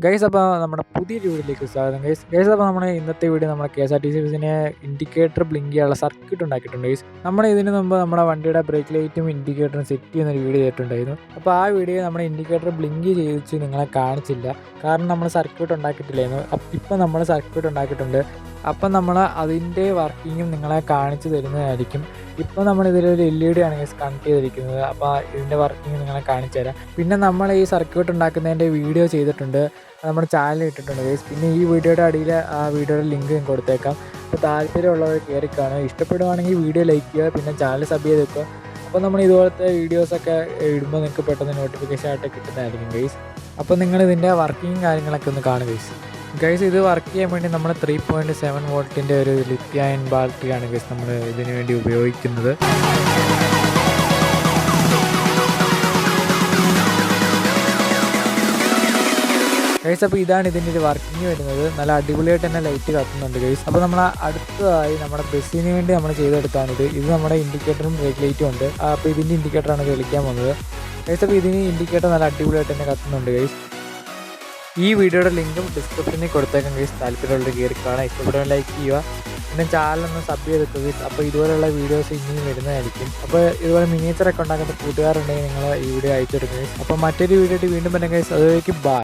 Guys അപ്പോൾ നമ്മുടെ പുതിയൊരു വീഡിയോയിലേക്ക് സ്വാഗതം ഗൈസ് അപ്പോൾ നമ്മുടെ ഇന്നത്തെ വീഡിയോ നമ്മുടെ KSRTC ബസ്സിനെ ഇൻഡിക്കേറ്റർ ബ്ലിങ്ക് ചെയ്യാനുള്ള സർക്യൂട്ട് ഉണ്ടാക്കിയിട്ടുണ്ട് ഗൈസ്. നമ്മൾ ഇതിന് മുമ്പ് നമ്മുടെ വണ്ടിയുടെ ബ്രേക്ക് ലൈറ്റും ഇൻഡിക്കേറ്ററും സെറ്റ് ചെയ്യുന്നൊരു വീഡിയോ ചെയ്തിട്ടുണ്ടായിരുന്നു. അപ്പോൾ ആ വീഡിയോ നമ്മുടെ ഇൻഡിക്കേറ്റർ ബ്ലിങ്ക് ചെയ്യിച്ച് നിങ്ങളെ കാണിച്ചില്ല, കാരണം നമ്മൾ സർക്യൂട്ട് ഉണ്ടാക്കിയിട്ടില്ലായിരുന്നു. ഇപ്പോൾ നമ്മൾ സർക്യൂട്ട് ഉണ്ടാക്കിയിട്ടുണ്ട്. അപ്പം നമ്മൾ അതിൻ്റെ വർക്കിങ്ങും നിങ്ങളെ കാണിച്ചു തരുന്നതായിരിക്കും. ഇപ്പോൾ നമ്മൾ ഇതിലൊരു LED ആണ് കണക്ട് ചെയ്തിരിക്കുന്നത്. അപ്പോൾ ഇതിൻ്റെ വർക്കിംഗ് നിങ്ങളെ കാണിച്ചു തരാം. പിന്നെ നമ്മൾ ഈ സർക്യൂട്ട് ഉണ്ടാക്കുന്നതിൻ്റെ വീഡിയോ ചെയ്തിട്ടുണ്ട്, നമ്മുടെ ചാനലിൽ ഇട്ടിട്ടുണ്ട് ഗൈസ്. പിന്നെ ഈ വീഡിയോയുടെ അടിയിൽ ആ വീഡിയോയുടെ ലിങ്ക് ഞാൻ കൊടുത്തേക്കാം. അപ്പോൾ താല്പര്യമുള്ളവർ കയറി കാണുക. ഇഷ്ടപ്പെടുവാണെങ്കിൽ വീഡിയോ ലൈക്ക് ചെയ്യുക, പിന്നെ ചാനൽ സബ് ചെയ്ത് വെക്കുക. അപ്പോൾ നമ്മൾ ഇതുപോലത്തെ വീഡിയോസൊക്കെ ഇടുമ്പോൾ നിങ്ങൾക്ക് പെട്ടെന്ന് നോട്ടിഫിക്കേഷൻ ആയിട്ട് കിട്ടുന്നതായിരിക്കും ഗൈസ്. അപ്പോൾ നിങ്ങൾ ഇതിൻ്റെ വർക്കിംഗ് കാര്യങ്ങളൊക്കെ ഒന്ന് കാണുക ഗൈസ്. ഇത് വർക്ക് ചെയ്യാൻ വേണ്ടി നമ്മൾ 3.7 വോൾട്ടിൻ്റെ ഒരു ലിഥിയം അയൺ ബാറ്ററിയാണ് ഗൈസ് നമ്മൾ ഇതിനു വേണ്ടി ഉപയോഗിക്കുന്നത്. ഗൈസ് അപ്പോൾ ഇതാണ് ഇതിൻ്റെ ഒരു വർക്കിംഗ് വരുന്നത്. നല്ല അടിപൊളിയായിട്ട് തന്നെ ലൈറ്റ് കത്തുന്നുണ്ട് ഗൈസ്. അപ്പോൾ നമ്മൾ അടുത്തതായി നമ്മുടെ ബസ്സിന് വേണ്ടി നമ്മൾ ചെയ്തെടുത്താണിത്. ഇത് നമ്മുടെ ഇൻഡിക്കേറ്ററും ബ്രേക്ക് ലൈറ്റും ഉണ്ട്. അപ്പോൾ ഇതിൻ്റെ ഇൻഡിക്കേറ്ററാണ് കളിക്കാൻ വന്നത് ഗൈസ്. അപ്പോൾ ഇതിന് ഇൻഡിക്കേറ്റർ നല്ല അടിപൊളിയായിട്ട് തന്നെ കത്തുന്നുണ്ട് ഗൈസ്. ഈ വീഡിയോയുടെ ലിങ്കും ഡിസ്ക്രിപ്ഷനിൽ കൊടുത്തേക്കാം ഗൈസ്. താല്പര്യമുള്ളവർ കയറി കാണാൻ, ഇഷ്ടപ്പെടുന്ന ലൈക്ക് ചെയ്യുക, പിന്നെ ചാനലൊന്ന് സബ് ചെയ്തെടുക്കുക ഗൈസ്. അപ്പോൾ ഇതുപോലെയുള്ള വീഡിയോസ് ഇനിയും വരുന്നതായിരിക്കും. അപ്പോൾ ഇതുപോലെ മിനിയേച്ചറൊക്കെ ഉണ്ടാക്കുന്ന കൂട്ടുകാരുണ്ടെങ്കിൽ നിങ്ങൾ ഈ വീഡിയോ അയച്ചെടുക്കുക ഗൈസ്. അപ്പോൾ മറ്റൊരു വീഡിയോ ആയിട്ട് വീണ്ടും വരാം ഗൈസ്. അതുവരേക്കും ബൈ.